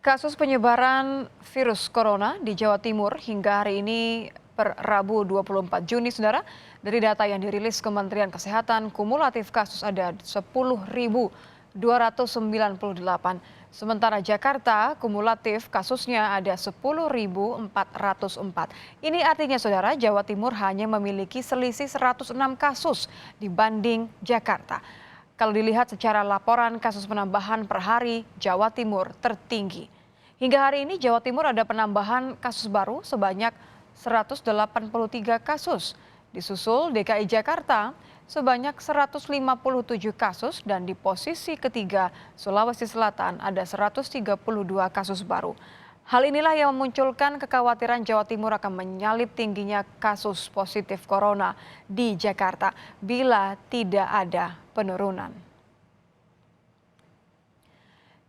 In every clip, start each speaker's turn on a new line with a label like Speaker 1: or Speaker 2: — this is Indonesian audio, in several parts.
Speaker 1: Kasus penyebaran virus corona di Jawa Timur hingga hari ini per Rabu 24 Juni, Saudara, dari data yang dirilis Kementerian Kesehatan, kumulatif kasus ada 10.298. Sementara Jakarta, kumulatif kasusnya ada 10.404. Ini artinya, Saudara, Jawa Timur hanya memiliki selisih 106 kasus dibanding Jakarta. Kalau dilihat secara laporan kasus penambahan per hari, Jawa Timur tertinggi. Hingga hari ini Jawa Timur ada penambahan kasus baru sebanyak 183 kasus. Disusul DKI Jakarta sebanyak 157 kasus dan di posisi ketiga Sulawesi Selatan ada 132 kasus baru. Hal inilah yang memunculkan kekhawatiran Jawa Timur akan menyalip tingginya kasus positif corona di Jakarta bila tidak ada penurunan.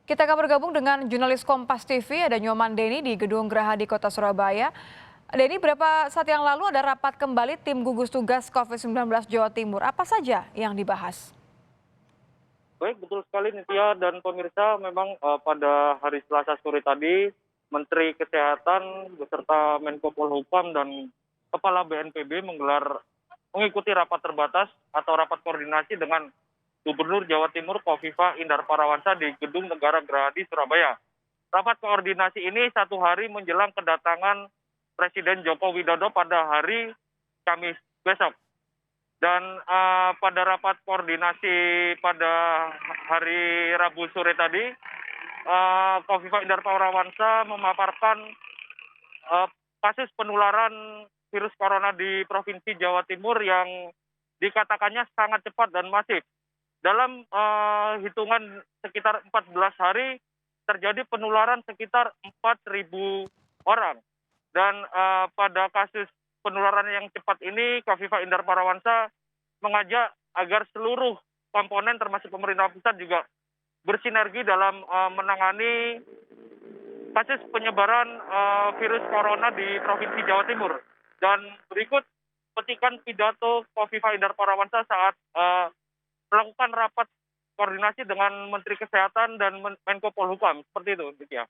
Speaker 1: Kita akan bergabung dengan jurnalis Kompas TV, ada Nyoman Denny di Gedung Geraha di Kota Surabaya. Denny, berapa saat yang lalu ada rapat kembali tim gugus tugas COVID-19 Jawa Timur. Apa saja yang dibahas?
Speaker 2: Baik, betul sekali Nitya dan pemirsa. Memang pada hari Selasa sore tadi, Menteri Kesehatan beserta Menko Polhukam dan Kepala BNPB mengikuti rapat terbatas atau rapat koordinasi dengan Gubernur Jawa Timur Kofifa Indar Parawansa di Gedung Negara Gerahadi Surabaya. Rapat koordinasi ini satu hari menjelang kedatangan Presiden Joko Widodo pada hari Kamis besok. Dan pada rapat koordinasi pada hari Rabu sore tadi, Kofifa Indar Parawansa memaparkan kasus penularan virus corona di Provinsi Jawa Timur yang dikatakannya sangat cepat dan masif. Dalam hitungan sekitar 14 hari terjadi penularan sekitar 4.000 orang. Dan pada kasus penularan yang cepat ini, Kofifa Indar Parawansa mengajak agar seluruh komponen termasuk pemerintah pusat juga bersinergi dalam menangani kasus penyebaran virus corona di Provinsi Jawa Timur. Dan berikut petikan pidato Kofifa Indar Parawansa saat melakukan rapat koordinasi dengan Menteri Kesehatan dan Menko Polhukam. Seperti itu, ya.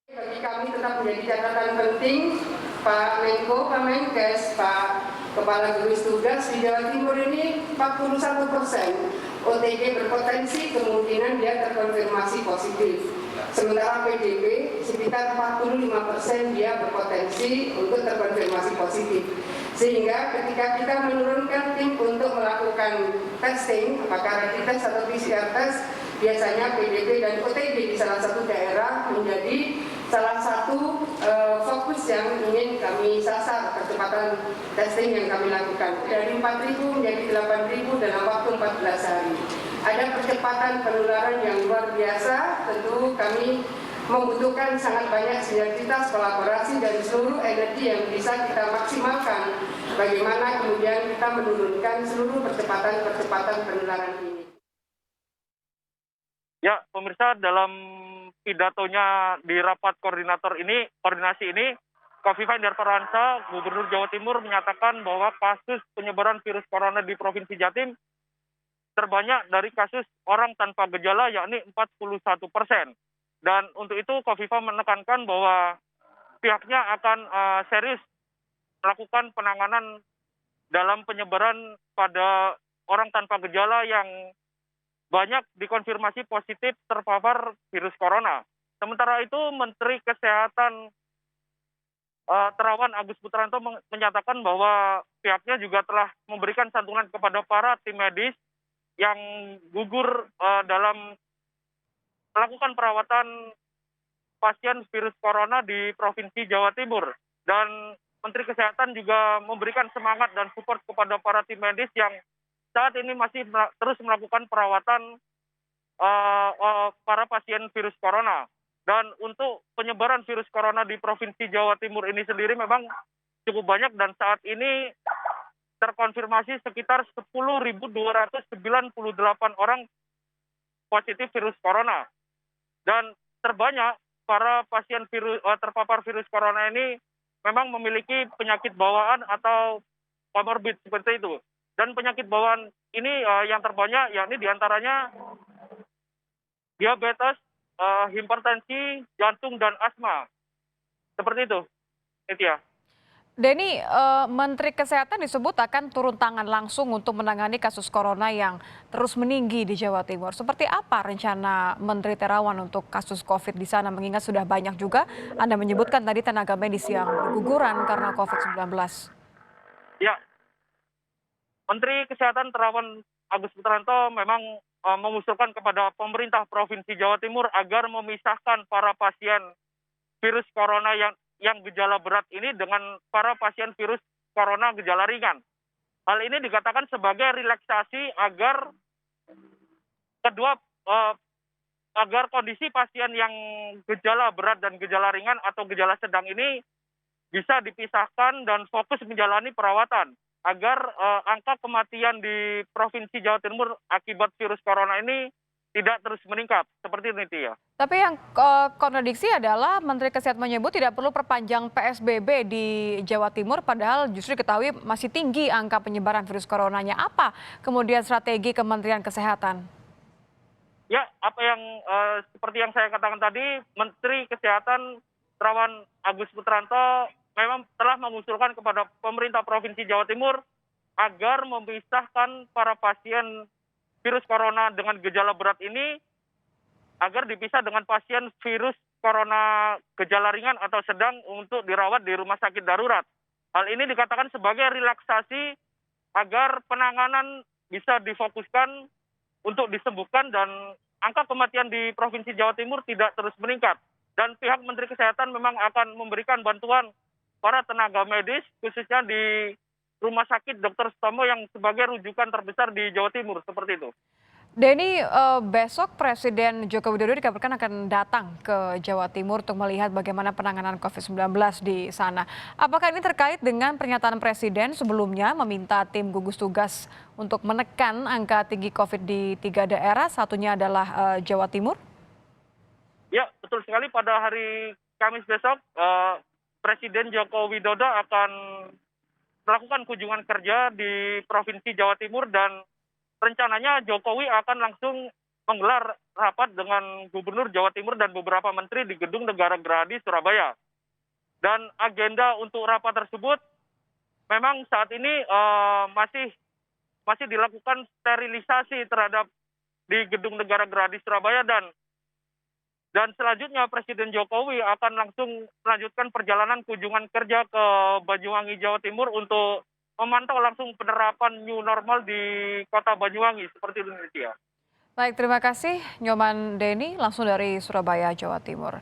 Speaker 3: Bagi kami tetap menjadi catatan penting, Pak Menko, Pak Menkes, Pak Kepala Gugus Tugas di Jawa Timur ini 41% OTG berpotensi kemungkinan dia terkonfirmasi positif. Sementara PDB sekitar 45% dia berpotensi untuk terkonfirmasi positif. Sehingga ketika kita menurunkan tim untuk melakukan testing, apakah rapid test atau PCR test, biasanya PDB dan OTG di salah satu daerah menjadi salah satu fokus yang ingin kami sasar percepatan testing yang kami lakukan. Dari 4.000 menjadi 8.000 dalam waktu 14 hari. Ada percepatan penularan yang luar biasa, tentu kami membutuhkan sangat banyak sinergitas, kolaborasi, dan seluruh energi yang bisa kita maksimalkan. Bagaimana kemudian kita menurunkan seluruh percepatan penularan ini.
Speaker 2: Ya, pemirsa, dalam pidatonya di rapat koordinasi ini, Kofifa Indar Parawansa, Gubernur Jawa Timur menyatakan bahwa kasus penyebaran virus corona di Provinsi Jatim terbanyak dari kasus orang tanpa gejala, yakni 41%. Dan untuk itu Kofifa menekankan bahwa pihaknya akan serius melakukan penanganan dalam penyebaran pada orang tanpa gejala yang banyak dikonfirmasi positif terpapar virus corona. Sementara itu Menteri Kesehatan Terawan Agus Putranto menyatakan bahwa pihaknya juga telah memberikan santunan kepada para tim medis yang gugur dalam melakukan perawatan pasien virus corona di Provinsi Jawa Timur. Dan Menteri Kesehatan juga memberikan semangat dan support kepada para tim medis yang saat ini masih terus melakukan perawatan para pasien virus corona. Dan untuk penyebaran virus corona di Provinsi Jawa Timur ini sendiri memang cukup banyak dan saat ini terkonfirmasi sekitar 10.298 orang positif virus corona. Dan terbanyak para pasien terpapar virus corona ini memang memiliki penyakit bawaan atau komorbid seperti itu. Dan penyakit bawaan ini yang terbanyak yakni diantaranya diabetes, hipertensi, jantung, dan asma. Seperti itu, Nitya.
Speaker 1: Denny, Menteri Kesehatan disebut akan turun tangan langsung untuk menangani kasus corona yang terus meninggi di Jawa Timur. Seperti apa rencana Menteri Terawan untuk kasus COVID di sana? Mengingat sudah banyak juga Anda menyebutkan tadi tenaga medis yang berguguran karena COVID-19.
Speaker 2: Ya, Menteri Kesehatan Terawan Agus Putranto memang mengusulkan kepada pemerintah Provinsi Jawa Timur agar memisahkan para pasien virus corona yang gejala berat ini dengan para pasien virus corona gejala ringan. Hal ini dikatakan sebagai relaksasi agar kedua agar kondisi pasien yang gejala berat dan gejala ringan atau gejala sedang ini bisa dipisahkan dan fokus menjalani perawatan agar angka kematian di Provinsi Jawa Timur akibat virus corona ini tidak terus meningkat. Seperti itu ya.
Speaker 1: Tapi yang kontradiksi adalah Menteri Kesehatan menyebut tidak perlu perpanjang PSBB di Jawa Timur, padahal justru diketahui masih tinggi angka penyebaran virus coronanya. Apa kemudian strategi Kementerian Kesehatan?
Speaker 2: Ya, apa yang seperti yang saya katakan tadi, Menteri Kesehatan Terawan Agus Putranto memang telah mengusulkan kepada pemerintah Provinsi Jawa Timur agar memisahkan para pasien virus corona dengan gejala berat ini agar dipisah dengan pasien virus corona gejala ringan atau sedang untuk dirawat di rumah sakit darurat. Hal ini dikatakan sebagai relaksasi agar penanganan bisa difokuskan untuk disembuhkan dan angka kematian di Provinsi Jawa Timur tidak terus meningkat. Dan pihak Menteri Kesehatan memang akan memberikan bantuan para tenaga medis khususnya di Rumah Sakit Dr. Sutomo yang sebagai rujukan terbesar di Jawa Timur, seperti itu.
Speaker 1: Denny, besok Presiden Joko Widodo dikabarkan akan datang ke Jawa Timur untuk melihat bagaimana penanganan COVID-19 di sana. Apakah ini terkait dengan pernyataan Presiden sebelumnya meminta tim gugus tugas untuk menekan angka tinggi COVID di 3 daerah, satunya adalah Jawa Timur?
Speaker 2: Ya, betul sekali. Pada hari Kamis besok, Presiden Joko Widodo akan melakukan kunjungan kerja di Provinsi Jawa Timur dan rencananya Jokowi akan langsung menggelar rapat dengan Gubernur Jawa Timur dan beberapa menteri di Gedung Negara Gerahadi, Surabaya. Dan agenda untuk rapat tersebut memang saat ini masih dilakukan sterilisasi terhadap di Gedung Negara Gerahadi, Surabaya dan selanjutnya Presiden Jokowi akan langsung melanjutkan perjalanan kunjungan kerja ke Banyuwangi, Jawa Timur untuk memantau langsung penerapan new normal di kota Banyuwangi. Seperti itu, Indonesia.
Speaker 1: Baik, terima kasih Nyoman Denny langsung dari Surabaya, Jawa Timur.